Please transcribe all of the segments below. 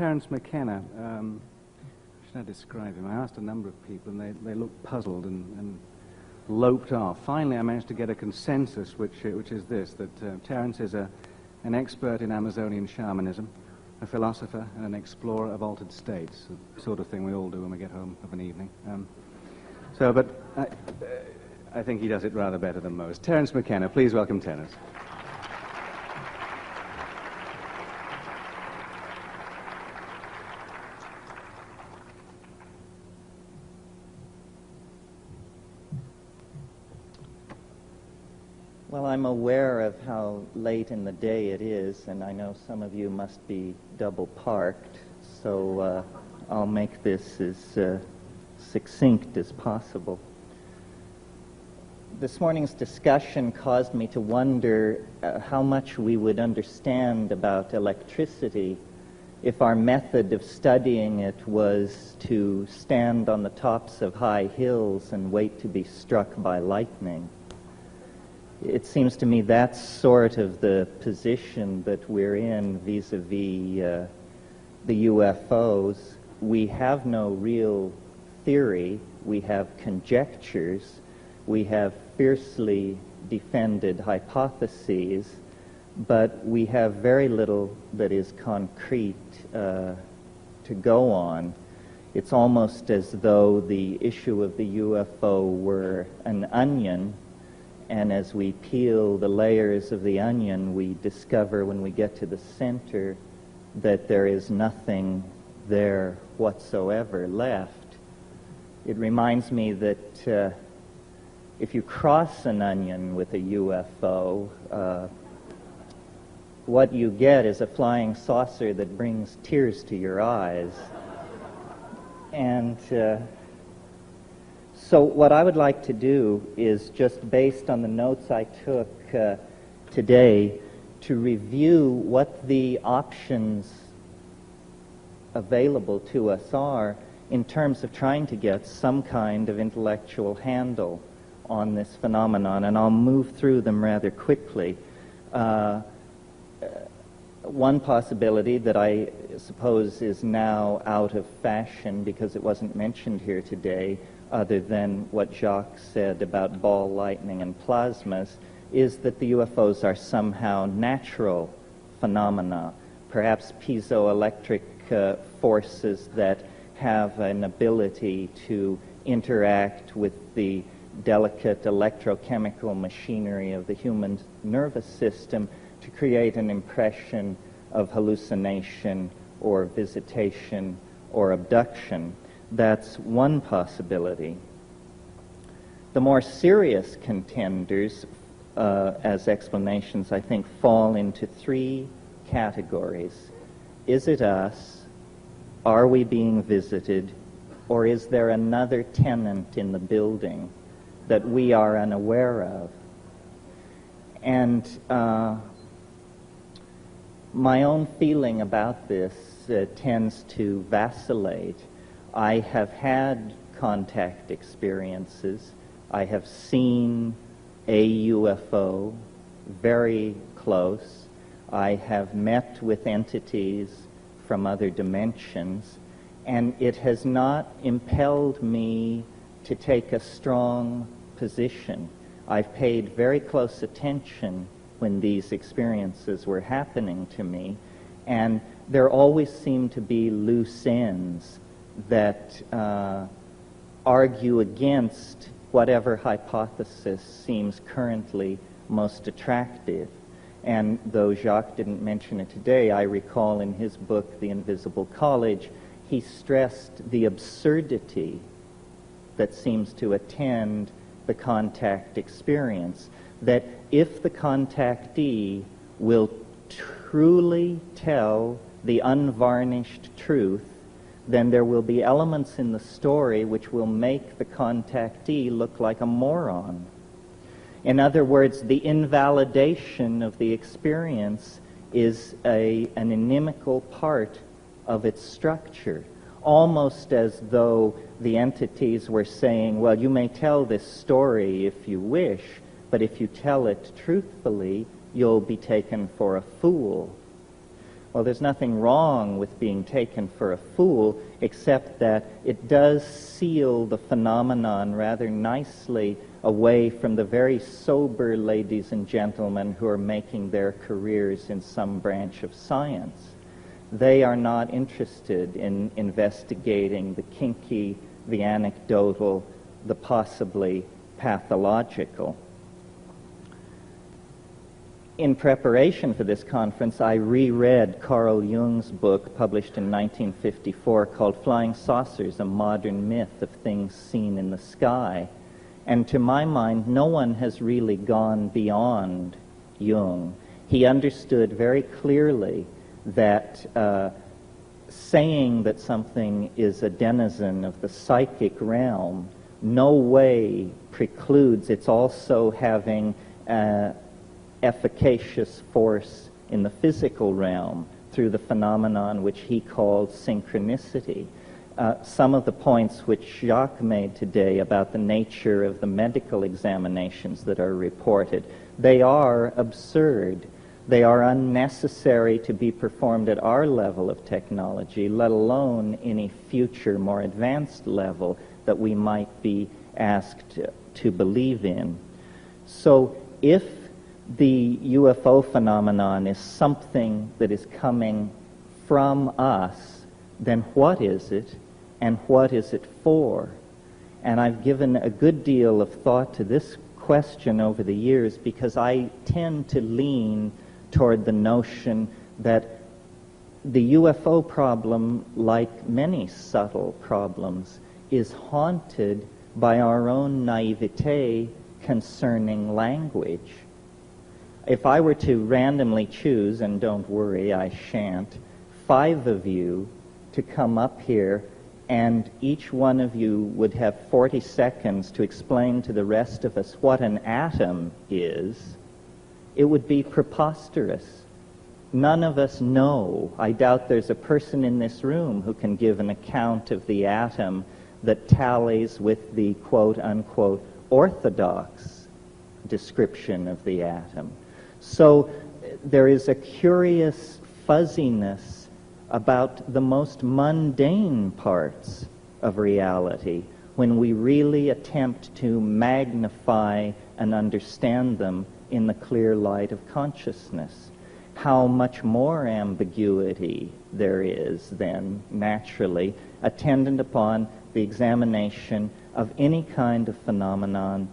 Terence McKenna. How should I describe him? I asked a number of people, and they looked puzzled and loped off. Finally, I managed to get a consensus, which is this, that Terence is an expert in Amazonian shamanism, a philosopher, and an explorer of altered states, the sort of thing we all do when we get home of an evening. But I think he does it rather better than most. Terence McKenna, please welcome Terence. Well, I'm aware of how late in the day it is, and I know some of you must be double parked, so I'll make this as succinct as possible. This morning's discussion caused me to wonder how much we would understand about electricity if our method of studying it was to stand on the tops of high hills and wait to be struck by lightning. It seems to me that's sort of the position that we're in vis-a-vis the UFOs. We have no real theory. We have conjectures. We have fiercely defended hypotheses, but we have very little that is concrete to go on. It's almost as though the issue of the UFO were an onion, and as we peel the layers of the onion, we discover when we get to the center that there is nothing there whatsoever left. It reminds me that if you cross an onion with a UFO, what you get is a flying saucer that brings tears to your eyes. And so what I would like to do is, just based on the notes I took today, to review what the options available to us are in terms of trying to get some kind of intellectual handle on this phenomenon, and I'll move through them rather quickly. One possibility that I suppose is now out of fashion because it wasn't mentioned here today, other than what Jacques said about ball lightning and plasmas, is that the UFOs are somehow natural phenomena, perhaps piezoelectric forces that have an ability to interact with the delicate electrochemical machinery of the human nervous system to create an impression of hallucination or visitation or abduction. That's one possibility. The more serious contenders, as explanations, I think, fall into three categories. Is it us? Are we being visited? Or is there another tenant in the building that we are unaware of? And my own feeling about this tends to vacillate. I have had contact experiences. I have seen a UFO very close. I have met with entities from other dimensions, and it has not impelled me to take a strong position. I've paid very close attention when these experiences were happening to me, and there always seem to be loose ends that argue against whatever hypothesis seems currently most attractive. And though Jacques didn't mention it today, I recall in his book, The Invisible College, he stressed the absurdity that seems to attend the contact experience, that if the contactee will truly tell the unvarnished truth, then there will be elements in the story which will make the contactee look like a moron. In other words, the invalidation of the experience is an inimical part of its structure, almost as though the entities were saying, well, you may tell this story if you wish, but if you tell it truthfully, you'll be taken for a fool. Well, there's nothing wrong with being taken for a fool, except that it does seal the phenomenon rather nicely away from the very sober ladies and gentlemen who are making their careers in some branch of science. They are not interested in investigating the kinky, the anecdotal, the possibly pathological. In preparation for this conference, I reread Carl Jung's book, published in 1954, called Flying Saucers, A Modern Myth of Things Seen in the Sky. And to my mind, no one has really gone beyond Jung. He understood very clearly that saying that something is a denizen of the psychic realm no way precludes its also having efficacious force in the physical realm through the phenomenon which he called synchronicity. Some of the points which Jacques made today about the nature of the medical examinations that are reported, they are absurd. They are unnecessary to be performed at our level of technology, let alone any future, more advanced level that we might be asked to believe in. So if the UFO phenomenon is something that is coming from us, then what is it, and what is it for? And I've given a good deal of thought to this question over the years because I tend to lean toward the notion that the UFO problem, like many subtle problems, is haunted by our own naivete concerning language. If I were to randomly choose, and don't worry, I shan't, 5 of you to come up here, and each one of you would have 40 seconds to explain to the rest of us what an atom is, it would be preposterous. None of us know. I doubt there's a person in this room who can give an account of the atom that tallies with the quote-unquote orthodox description of the atom. So there is a curious fuzziness about the most mundane parts of reality when we really attempt to magnify and understand them in the clear light of consciousness. How much more ambiguity there is then, naturally, attendant upon the examination of any kind of phenomena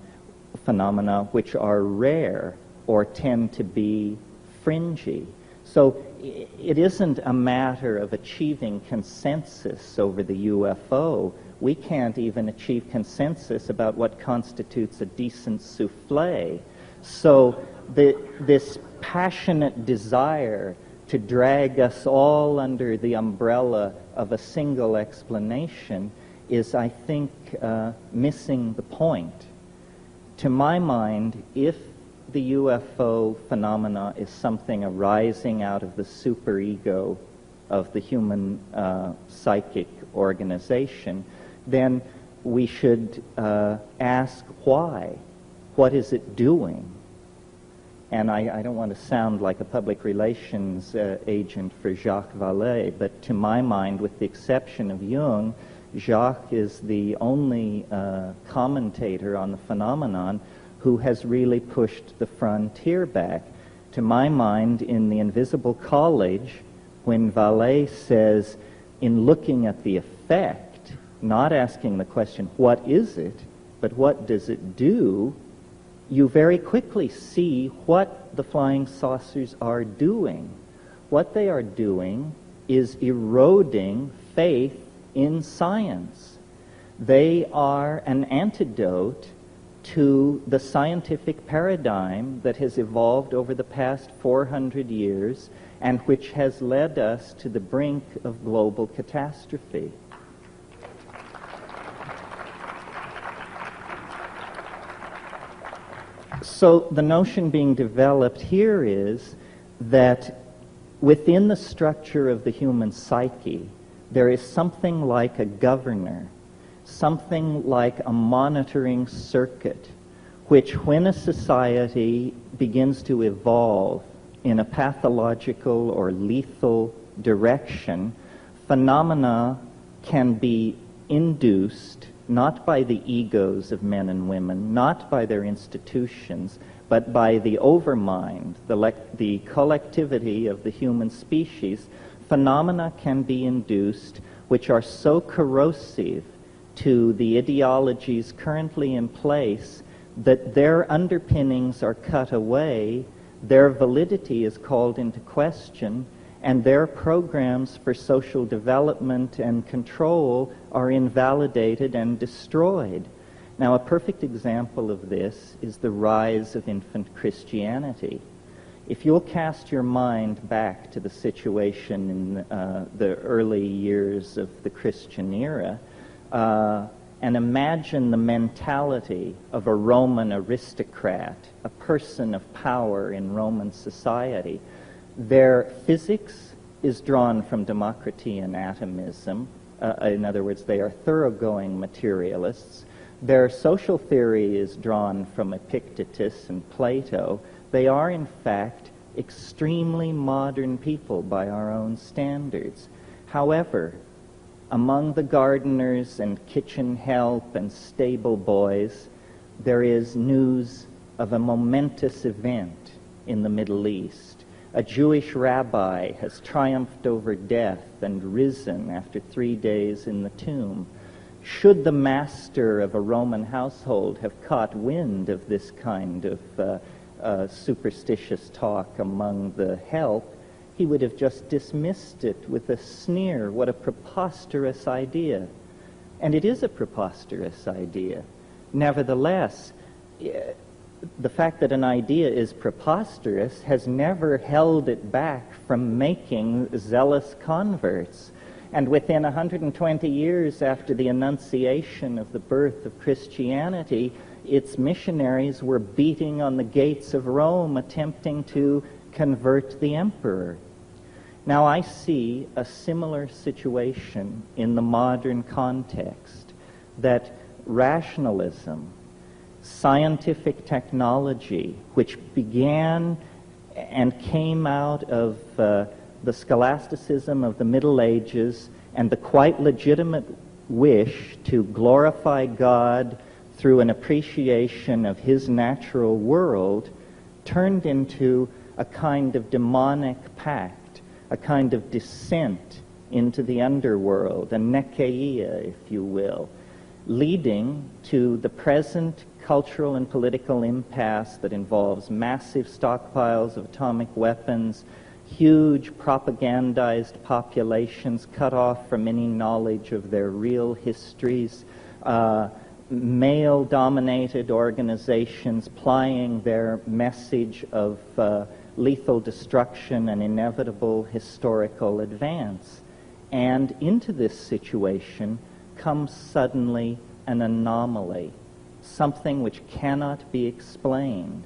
which are rare or tend to be fringy. So it isn't a matter of achieving consensus over the UFO. We can't even achieve consensus about what constitutes a decent souffle. So this passionate desire to drag us all under the umbrella of a single explanation is, I think, missing the point. To my mind, if the UFO phenomena is something arising out of the superego of the human psychic organization, then we should ask why. What is it doing? And I don't want to sound like a public relations agent for Jacques Vallée, but to my mind, with the exception of Jung, Jacques is the only commentator on the phenomenon who has really pushed the frontier back. To my mind, in The Invisible College, when Vallée says, in looking at the effect, not asking the question, what is it, but what does it do, you very quickly see what the flying saucers are doing. What they are doing is eroding faith in science. They are an antidote to the scientific paradigm that has evolved over the past 400 years and which has led us to the brink of global catastrophe. So the notion being developed here is that within the structure of the human psyche, there is something like a governor, something like a monitoring circuit, which when a society begins to evolve in a pathological or lethal direction, phenomena can be induced not by the egos of men and women, not by their institutions, but by the overmind, the collectivity of the human species. Phenomena can be induced which are so corrosive to the ideologies currently in place that their underpinnings are cut away, their validity is called into question, and their programs for social development and control are invalidated and destroyed. Now, a perfect example of this is the rise of infant Christianity. If you'll cast your mind back to the situation in the early years of the Christian era, and imagine the mentality of a Roman aristocrat, a person of power in Roman society. Their physics is drawn from democracy and atomism. In other words, they are thoroughgoing materialists. Their social theory is drawn from Epictetus and Plato. They are, in fact, extremely modern people by our own standards. However, among the gardeners and kitchen help and stable boys, there is news of a momentous event in the Middle East. A Jewish rabbi has triumphed over death and risen after 3 days in the tomb. Should the master of a Roman household have caught wind of this kind of superstitious talk among the help, he would have just dismissed it with a sneer. What a preposterous idea. And it is a preposterous idea. Nevertheless, the fact that an idea is preposterous has never held it back from making zealous converts. And within 120 years after the Annunciation of the birth of Christianity, its missionaries were beating on the gates of Rome, attempting to convert the emperor. Now, I see a similar situation in the modern context, that rationalism, scientific technology, which began and came out of the scholasticism of the Middle Ages and the quite legitimate wish to glorify God through an appreciation of His natural world, turned into a kind of demonic pact, a kind of descent into the underworld, a nekeia, if you will, leading to the present cultural and political impasse that involves massive stockpiles of atomic weapons, huge propagandized populations cut off from any knowledge of their real histories, male-dominated organizations plying their message of lethal destruction and inevitable historical advance. And into this situation comes suddenly an anomaly, something which cannot be explained.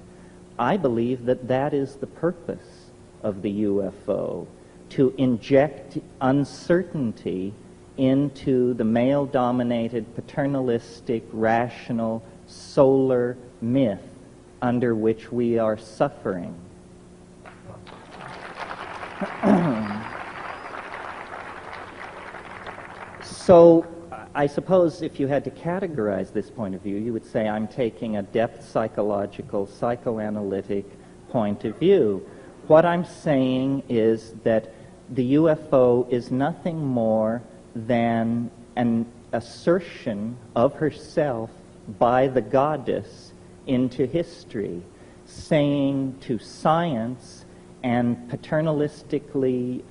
I believe that that is the purpose of the UFO, to inject uncertainty into the male-dominated, paternalistic, rational, solar myth under which we are suffering. So, I suppose if you had to categorize this point of view, you would say I'm taking a depth psychological, psychoanalytic point of view. What I'm saying is that the UFO is nothing more than an assertion of herself by the goddess into history, saying to science and paternalistically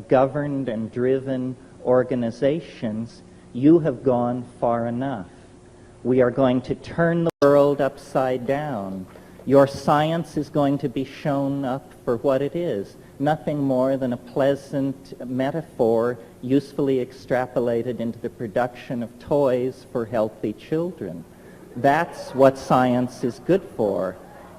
governed and driven organizations, you have gone far enough. We are going to turn the world upside down. Your science is going to be shown up for what it is, nothing more than a pleasant metaphor usefully extrapolated into the production of toys for healthy children. That's what science is good for.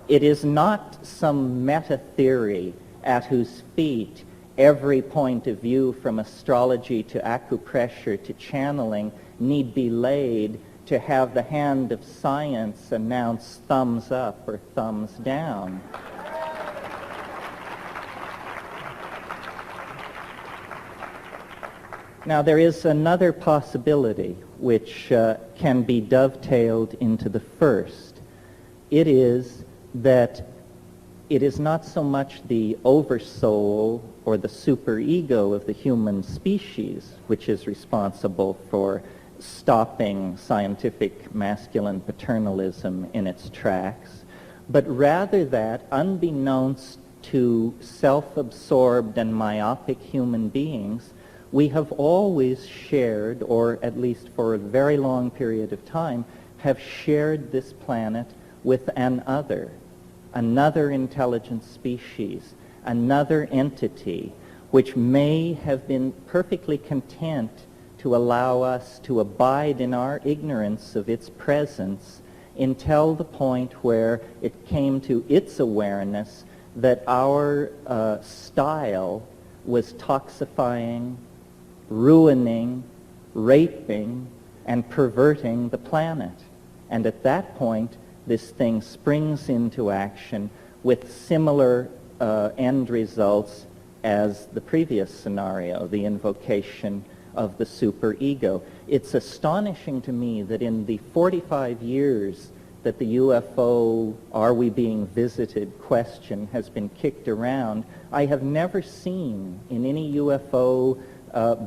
It is not some meta-theory at whose feet every point of view from astrology to acupressure to channeling need be laid to have the hand of science announce thumbs up or thumbs down. Now, there is another possibility which can be dovetailed into the first. It is that it is not so much the oversoul or the superego of the human species which is responsible for stopping scientific masculine paternalism in its tracks, but rather that, unbeknownst to self-absorbed and myopic human beings, we have always shared, or at least for a very long period of time, have shared this planet with another intelligent species, another entity, which may have been perfectly content to allow us to abide in our ignorance of its presence until the point where it came to its awareness that our style was toxifying, ruining, raping, and perverting the planet. And at that point, this thing springs into action with similar end results as the previous scenario, the invocation of the superego. It's astonishing to me that in the 45 years that the UFO, are we being visited question has been kicked around, I have never seen in any UFO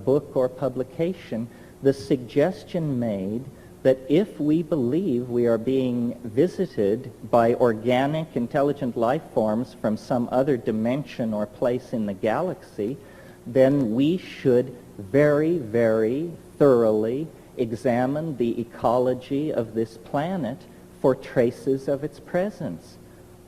book or publication the suggestion made that if we believe we are being visited by organic, intelligent life forms from some other dimension or place in the galaxy, then we should very, very thoroughly examine the ecology of this planet for traces of its presence.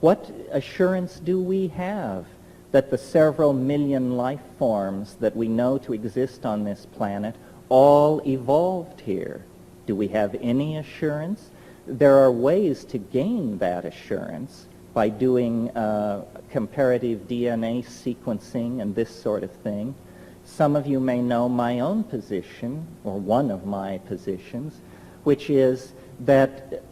What assurance do we have that the several million life forms that we know to exist on this planet all evolved here? Do we have any assurance? There are ways to gain that assurance by doing comparative DNA sequencing and this sort of thing. Some of you may know my own position, or one of my positions, which is that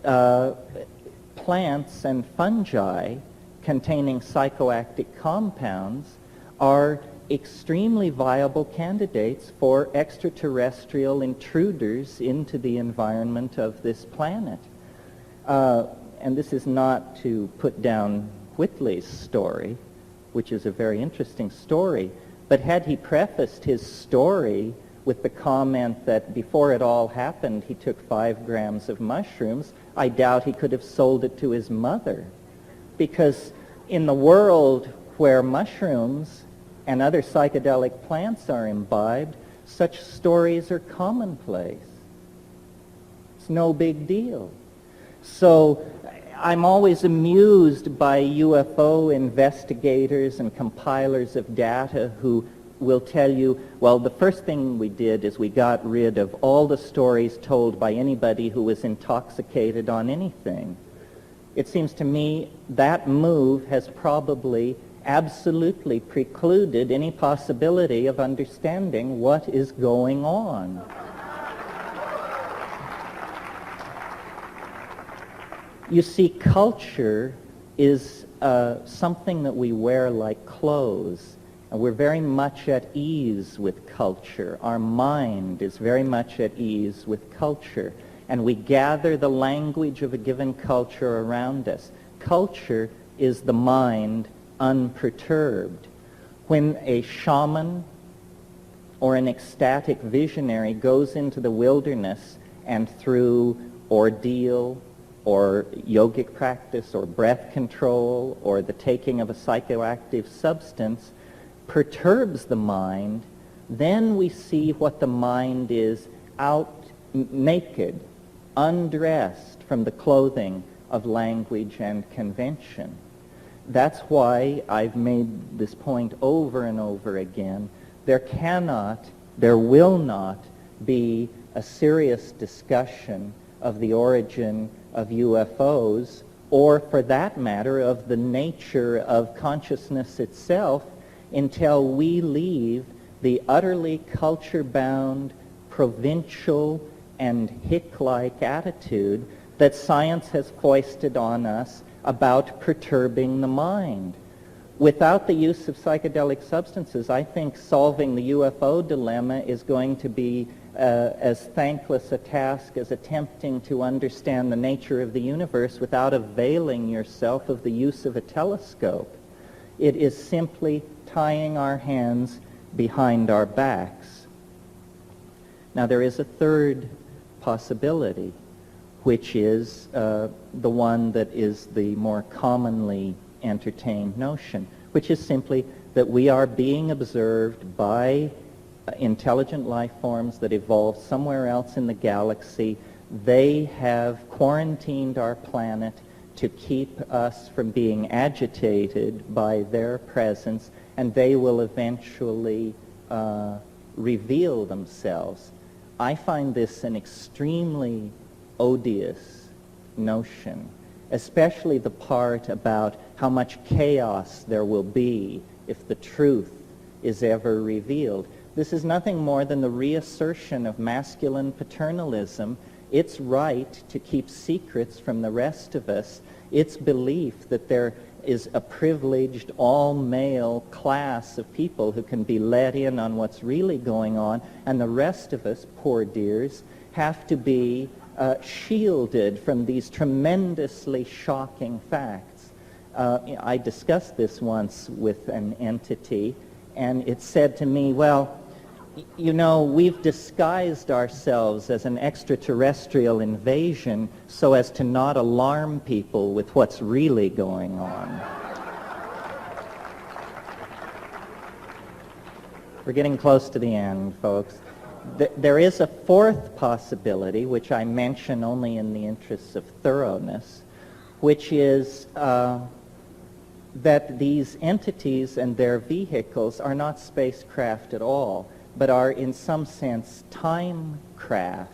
plants and fungi containing psychoactive compounds are extremely viable candidates for extraterrestrial intruders into the environment of this planet. And this is not to put down Whitley's story, which is a very interesting story, but had he prefaced his story with the comment that before it all happened he took 5 grams of mushrooms, I doubt he could have sold it to his mother. Because in the world where mushrooms and other psychedelic plants are imbibed, such stories are commonplace. It's no big deal. So I'm always amused by UFO investigators and compilers of data who will tell you, well, the first thing we did is we got rid of all the stories told by anybody who was intoxicated on anything. It seems to me that move has probably absolutely precluded any possibility of understanding what is going on. You see, culture is something that we wear like clothes, and we're very much at ease with culture. Our mind is very much at ease with culture, and we gather the language of a given culture around us. Culture is the mind unperturbed. When a shaman or an ecstatic visionary goes into the wilderness and through ordeal or yogic practice or breath control or the taking of a psychoactive substance perturbs the mind, then we see what the mind is out naked, undressed from the clothing of language and convention. That's why I've made this point over and over again. There will not be a serious discussion of the origin of UFOs, or for that matter, of the nature of consciousness itself, until we leave the utterly culture-bound, provincial, and hick-like attitude that science has foisted on us about perturbing the mind. Without the use of psychedelic substances, I think solving the UFO dilemma is going to be as thankless a task as attempting to understand the nature of the universe without availing yourself of the use of a telescope. It is simply tying our hands behind our backs. Now, there is a third possibility, which is the one that is the more commonly entertained notion, which is simply that we are being observed by intelligent life forms that evolved somewhere else in the galaxy. They have quarantined our planet to keep us from being agitated by their presence, and they will eventually reveal themselves. I find this an extremely odious notion, especially the part about how much chaos there will be if the truth is ever revealed. This is nothing more than the reassertion of masculine paternalism, its right to keep secrets from the rest of us, its belief that there is a privileged all-male class of people who can be let in on what's really going on, and the rest of us, poor dears, have to be shielded from these tremendously shocking facts. I discussed this once with an entity, and it said to me, well, you know, we've disguised ourselves as an extraterrestrial invasion so as to not alarm people with what's really going on. We're getting close to the end, folks. There is a fourth possibility, which I mention only in the interests of thoroughness, which is that these entities and their vehicles are not spacecraft at all, but are in some sense time craft,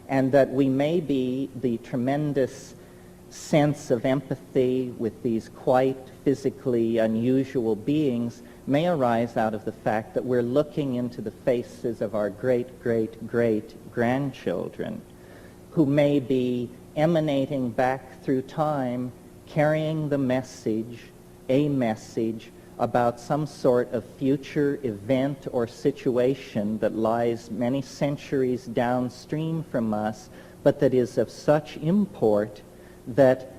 and that we may be the tremendous sense of empathy with these quite physically unusual beings may arise out of the fact that we're looking into the faces of our great-great-great-grandchildren, who may be emanating back through time, carrying the message, a message about some sort of future event or situation that lies many centuries downstream from us, but that is of such import that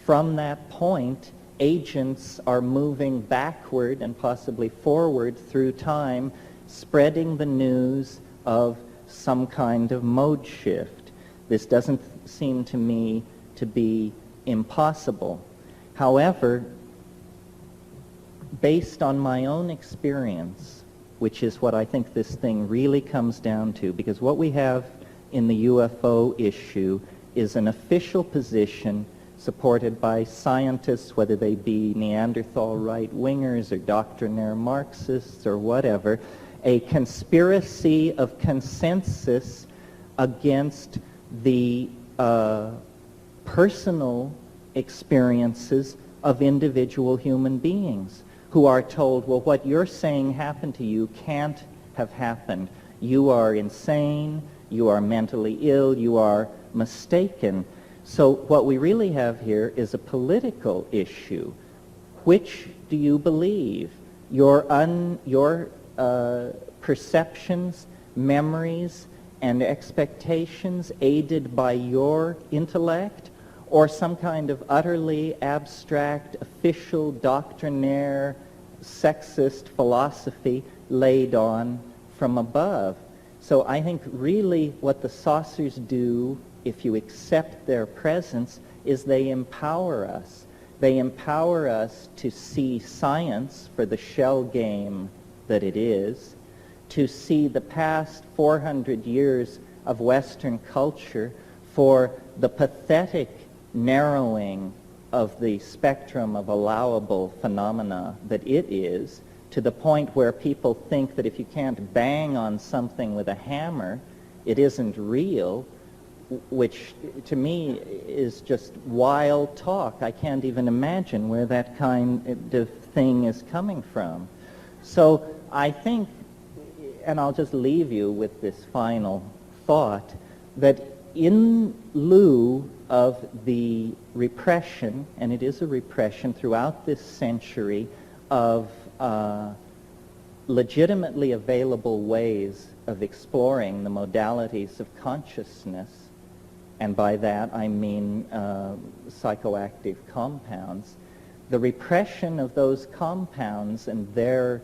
from that point, agents are moving backward and possibly forward through time, spreading the news of some kind of mode shift. This doesn't seem to me to be impossible. However, based on my own experience, which is what I think this thing really comes down to, because what we have in the UFO issue is an official position supported by scientists, whether they be Neanderthal right-wingers or doctrinaire Marxists or whatever, a conspiracy of consensus against the personal experiences of individual human beings who are told, well, what you're saying happened to you can't have happened. You are insane, you are mentally ill, you are mistaken. So what we really have here is a political issue. Which do you believe? Your perceptions, memories, and expectations aided by your intellect, or some kind of utterly abstract, official, doctrinaire, sexist philosophy laid on from above? So I think really what the saucers do, if you accept their presence, is they empower us. They empower us to see science for the shell game that it is, to see the past 400 years of Western culture for the pathetic narrowing of the spectrum of allowable phenomena that it is, to the point where people think that if you can't bang on something with a hammer, it isn't real, which to me is just wild talk. I can't even imagine where that kind of thing is coming from. So I think, and I'll just leave you with this final thought, that in lieu of the repression, and it is a repression throughout this century, of legitimately available ways of exploring the modalities of consciousness, and by that I mean psychoactive compounds, the repression of those compounds and their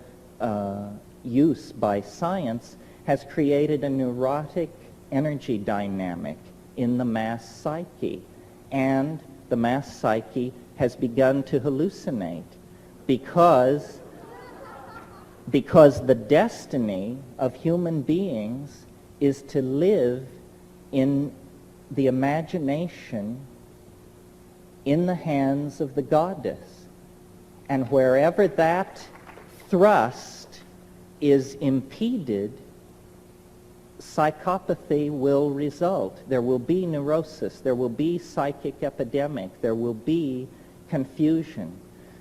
use by science has created a neurotic energy dynamic in the mass psyche, and the mass psyche has begun to hallucinate because the destiny of human beings is to live in the imagination in the hands of the goddess. And wherever that thrust is impeded, psychopathy will result. There will be neurosis, there will be psychic epidemic, there will be confusion.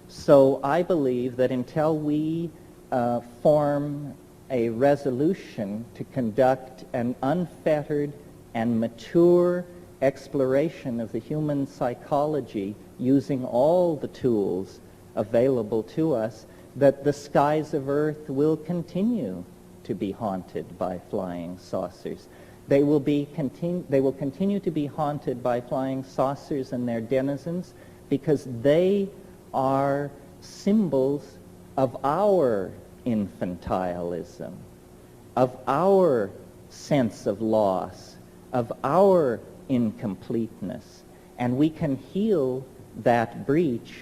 So I believe that until we form a resolution to conduct an unfettered and mature exploration of the human psychology using all the tools available to us, that the skies of Earth will continue to be haunted by flying saucers. They will continue to be haunted by flying saucers and their denizens because they are symbols of our infantilism, of our sense of loss, of our incompleteness. And we can heal that breach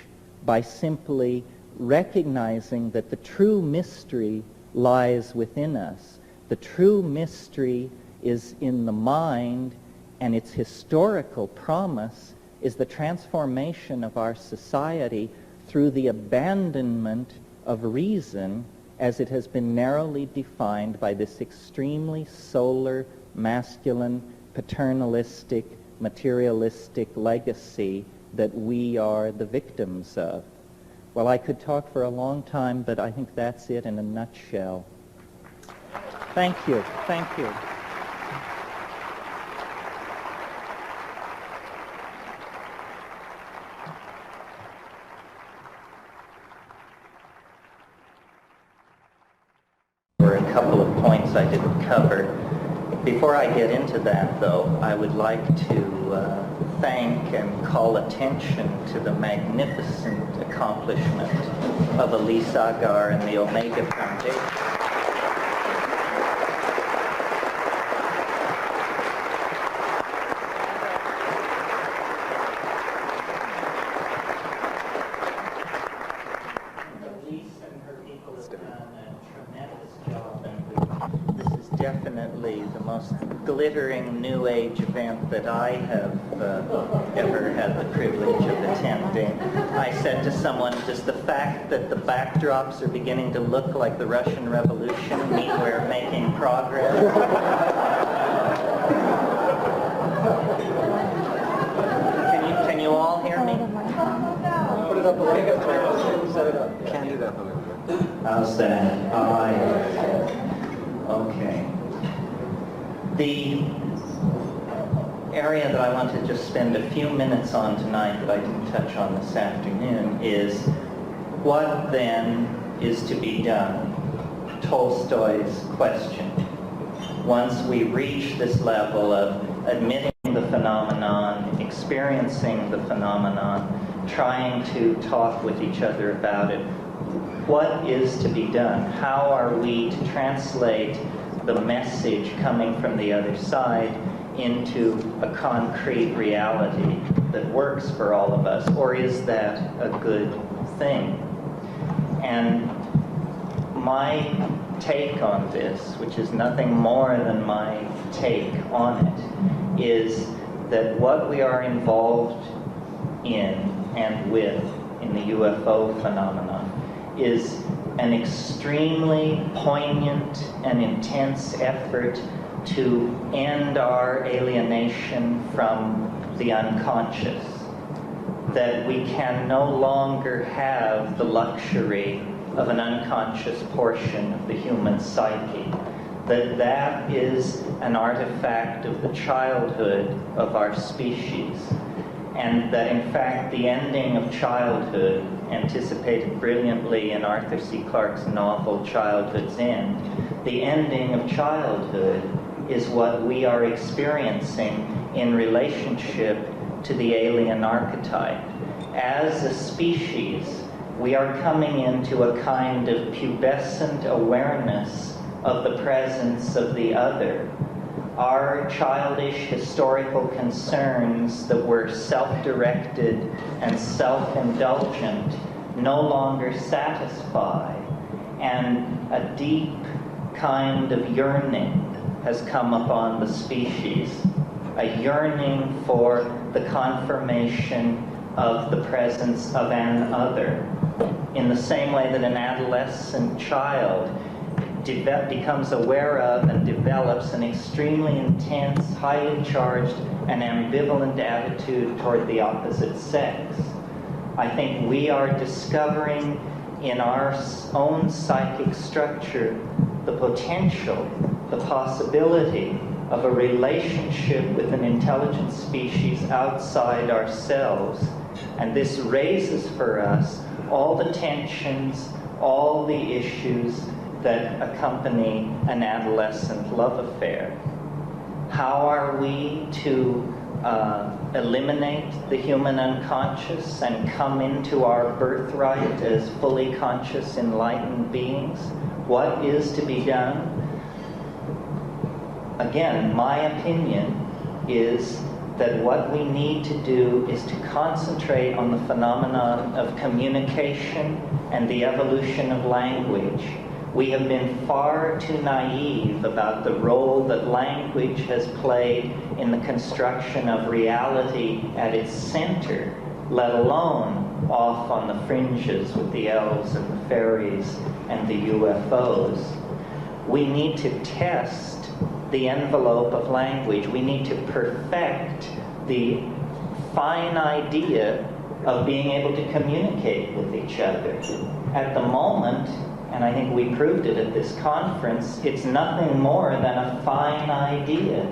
by simply recognizing that the true mystery lies within us. The true mystery is in the mind, and its historical promise is the transformation of our society through the abandonment of reason as it has been narrowly defined by this extremely solar, masculine, paternalistic, materialistic legacy that we are the victims of. Well, I could talk for a long time, but I think that's it in a nutshell. Thank you. Thank you. There were a couple of points I didn't cover. Before I get into that, though, I would like to thank and call attention to the magnificent accomplishment of Elise Agar and the Omega Foundation. Elise and her people have done a tremendous job, and this is definitely the most glittering New Age event that I have ever had the privilege of attending. I said to someone, does the fact that the backdrops are beginning to look like the Russian Revolution mean we're making progress? Can you all hear me? Put it up a little bit. Set it up. Can do that a little bit. How's that? All right. Okay. The area that I want to just spend a few minutes on tonight that I didn't touch on this afternoon is what then is to be done? Tolstoy's question. Once we reach this level of admitting the phenomenon, experiencing the phenomenon, trying to talk with each other about it, what is to be done? How are we to translate the message coming from the other side into a concrete reality that works for all of us? Or is that a good thing? And my take on this, which is nothing more than my take on it, is that what we are involved in and with in the UFO phenomenon is an extremely poignant and intense effort to end our alienation from the unconscious. That we can no longer have the luxury of an unconscious portion of the human psyche. That is an artifact of the childhood of our species. And that in fact the ending of childhood anticipated brilliantly in Arthur C. Clarke's novel Childhood's End, the ending of childhood is what we are experiencing in relationship to the alien archetype. As a species, we are coming into a kind of pubescent awareness of the presence of the other. Our childish historical concerns that were self-directed and self-indulgent no longer satisfy, and a deep kind of yearning has come upon the species, a yearning for the confirmation of the presence of an other. In the same way that an adolescent child becomes aware of and develops an extremely intense, highly charged, and ambivalent attitude toward the opposite sex. I think we are discovering in our own psychic structure the potential, the possibility of a relationship with an intelligent species outside ourselves. And this raises for us all the tensions, all the issues that accompany an adolescent love affair. How are we to eliminate the human unconscious and come into our birthright as fully conscious, enlightened beings? What is to be done? Again, my opinion is that what we need to do is to concentrate on the phenomenon of communication and the evolution of language. We have been far too naive about the role that language has played in the construction of reality at its center, let alone off on the fringes with the elves and the fairies and the UFOs. We need to test the envelope of language. We need to perfect the fine idea of being able to communicate with each other. At the moment, and I think we proved it at this conference, it's nothing more than a fine idea.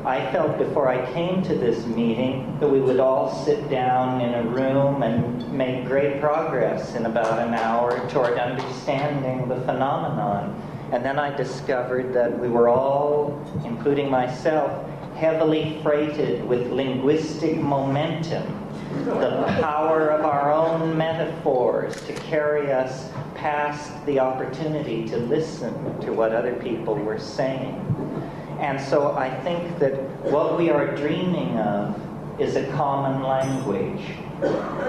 I felt before I came to this meeting that we would all sit down in a room and make great progress in about an hour toward understanding the phenomenon. And then I discovered that we were all, including myself, heavily freighted with linguistic momentum, the power of our own metaphors to carry us past the opportunity to listen to what other people were saying. And so I think that what we are dreaming of is a common language.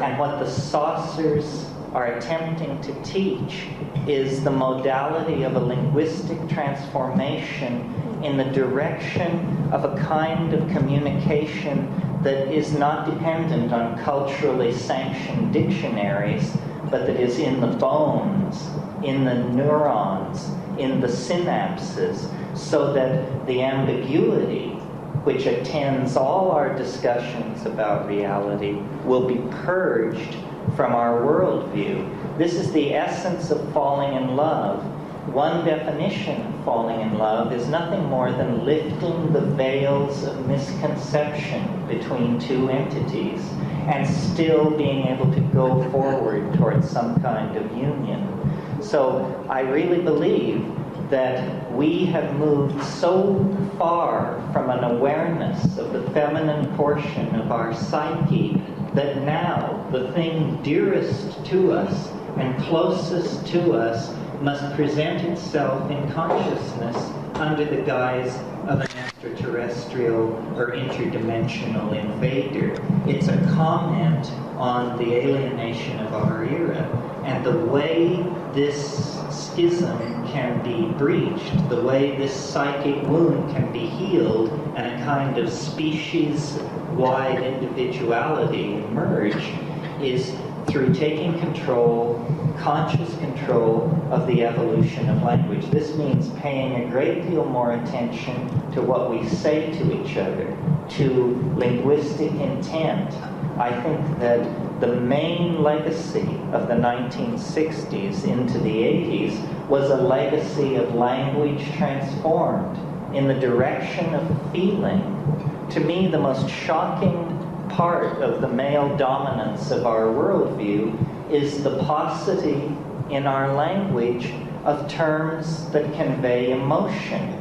And what the saucers are attempting to teach is the modality of a linguistic transformation in the direction of a kind of communication that is not dependent on culturally sanctioned dictionaries, but that is in the bones, in the neurons, in the synapses, so that the ambiguity which attends all our discussions about reality will be purged from our worldview. This is the essence of falling in love. One definition of falling in love is nothing more than lifting the veils of misconception between two entities and still being able to go forward towards some kind of union. So I really believe that we have moved so far from an awareness of the feminine portion of our psyche that now the thing dearest to us and closest to us must present itself in consciousness under the guise of an extraterrestrial or interdimensional invader. It's a comment on the alienation of our era. And the way this schism can be breached, the way this psychic wound can be healed, and a kind of species-wide individuality emerge is through taking control, conscious control of the evolution of language. This means paying a great deal more attention to what we say to each other, to linguistic intent. I think that the main legacy of the 1960s into the 80s was a legacy of language transformed in the direction of feeling. To me, the most shocking part of the male dominance of our worldview is the paucity in our language of terms that convey emotion.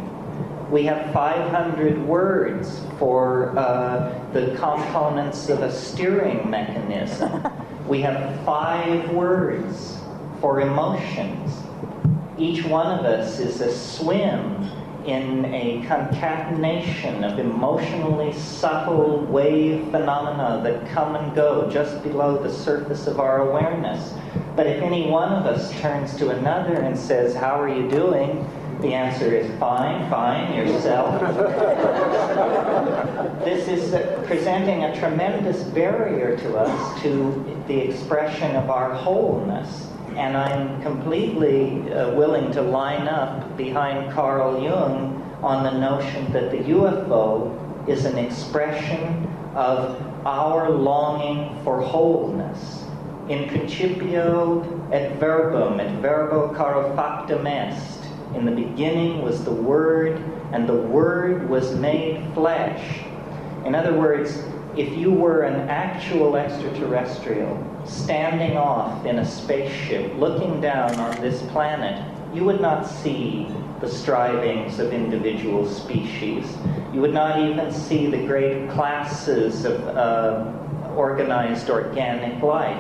We have 500 words for the components of a steering mechanism. We have 5 words for emotions. Each one of us is a swim in a concatenation of emotionally subtle wave phenomena that come and go just below the surface of our awareness. But if any one of us turns to another and says, "How are you doing?" the answer is, "Fine, fine, yourself." This is presenting a tremendous barrier to us to the expression of our wholeness. And I'm completely willing to line up behind Carl Jung on the notion that the UFO is an expression of our longing for wholeness. In principio et verbum, et verbo caro factum est. In the beginning was the Word, and the Word was made flesh. In other words, if you were an actual extraterrestrial standing off in a spaceship looking down on this planet, you would not see the strivings of individual species. You would not even see the great classes of organized organic life.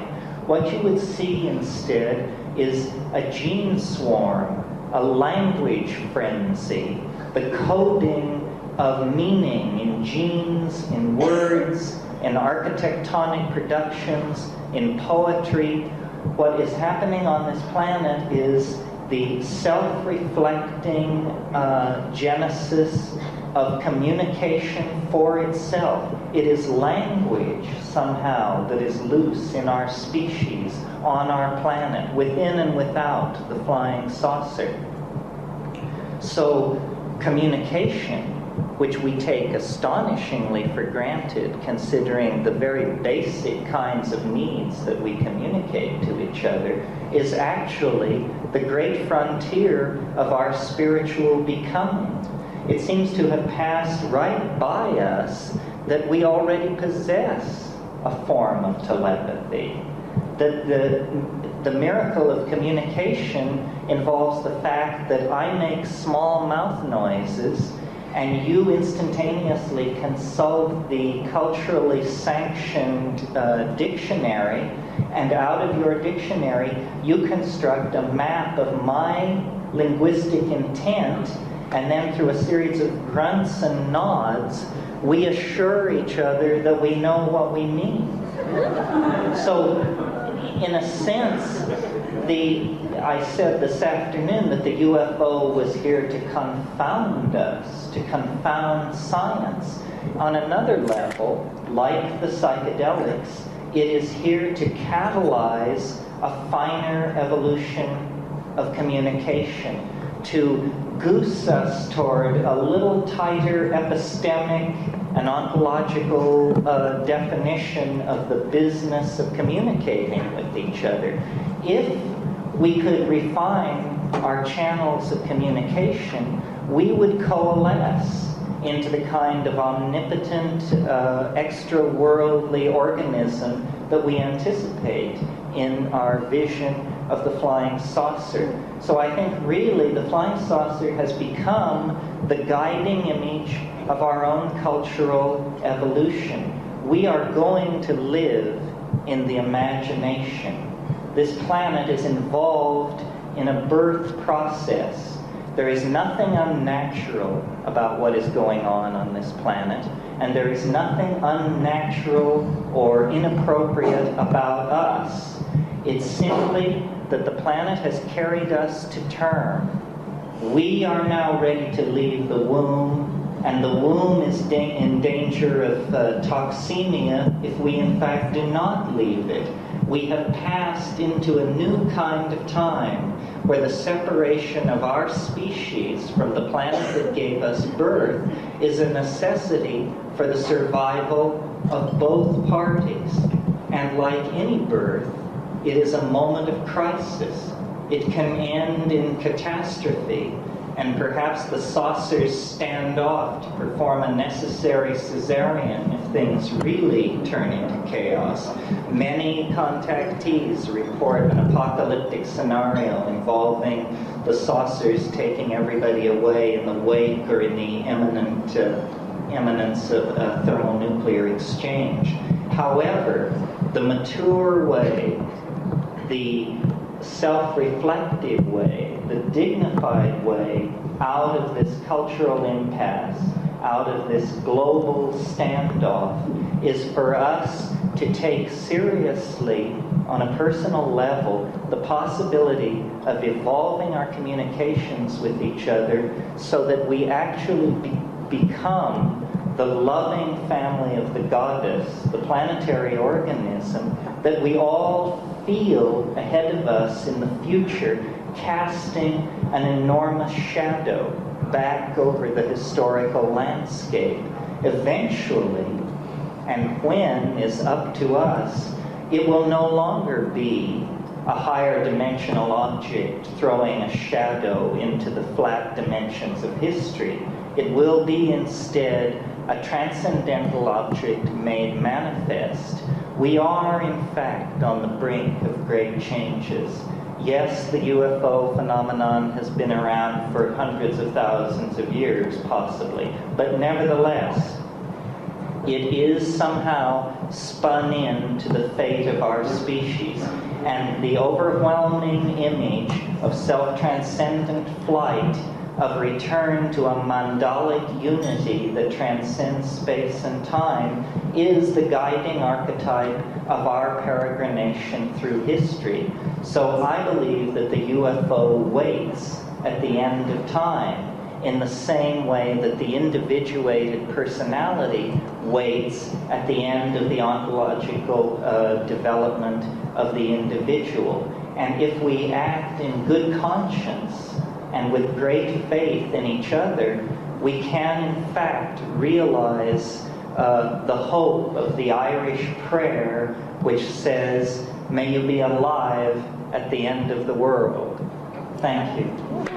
What you would see instead is a gene swarm, a language frenzy, the coding of meaning in genes, in words, in architectonic productions, in poetry. What is happening on this planet is the self-reflecting genesis of communication for itself. It is language, somehow, that is loose in our species, on our planet, within and without the flying saucer. So, communication, which we take astonishingly for granted, considering the very basic kinds of needs that we communicate to each other, is actually the great frontier of our spiritual becoming. It seems to have passed right by us that we already possess a form of telepathy. That the miracle of communication involves the fact that I make small mouth noises and you instantaneously consult the culturally sanctioned dictionary, and out of your dictionary you construct a map of my linguistic intent, and then through a series of grunts and nods we assure each other that we know what we mean. So, in a sense, I said this afternoon that the UFO was here to confound us, to confound science. On another level, like the psychedelics, it is here to catalyze a finer evolution of communication, to goose us toward a little tighter epistemic and ontological definition of the business of communicating with each other. If we could refine our channels of communication, we would coalesce into the kind of omnipotent, extra-worldly organism that we anticipate in our vision of the flying saucer. So I think really the flying saucer has become the guiding image of our own cultural evolution. We are going to live in the imagination. This planet is involved in a birth process. There is nothing unnatural about what is going on this planet, and there is nothing unnatural or inappropriate about us. It's simply that the planet has carried us to term. We are now ready to leave the womb, and the womb is in danger of toxemia if we in fact do not leave it. We have passed into a new kind of time where the separation of our species from the planet that gave us birth is a necessity for the survival of both parties. And like any birth, it is a moment of crisis. It can end in catastrophe. and perhaps the saucers stand off to perform a necessary cesarean if things really turn into chaos. Many contactees report an apocalyptic scenario involving the saucers taking everybody away in the wake or in the imminence of thermonuclear exchange. However, the mature way, the self-reflective way, the dignified way out of this cultural impasse, out of this global standoff, is for us to take seriously on a personal level the possibility of evolving our communications with each other so that we actually become the loving family of the goddess, the planetary organism that we all feel ahead of us in the future, casting an enormous shadow back over the historical landscape. Eventually, and when is up to us, it will no longer be a higher dimensional object throwing a shadow into the flat dimensions of history. It will be instead a transcendental object made manifest. We are, in fact, on the brink of great changes. Yes, the UFO phenomenon has been around for hundreds of thousands of years, possibly, but nevertheless, it is somehow spun into the fate of our species. And the overwhelming image of self-transcendent flight, of return to a mandalic unity that transcends space and time, is the guiding archetype of our peregrination through history. So I believe that the UFO waits at the end of time in the same way that the individuated personality waits at the end of the ontological development of the individual. And if we act in good conscience and with great faith in each other, we can in fact realize the hope of the Irish prayer which says, "May you be alive at the end of the world." Thank you.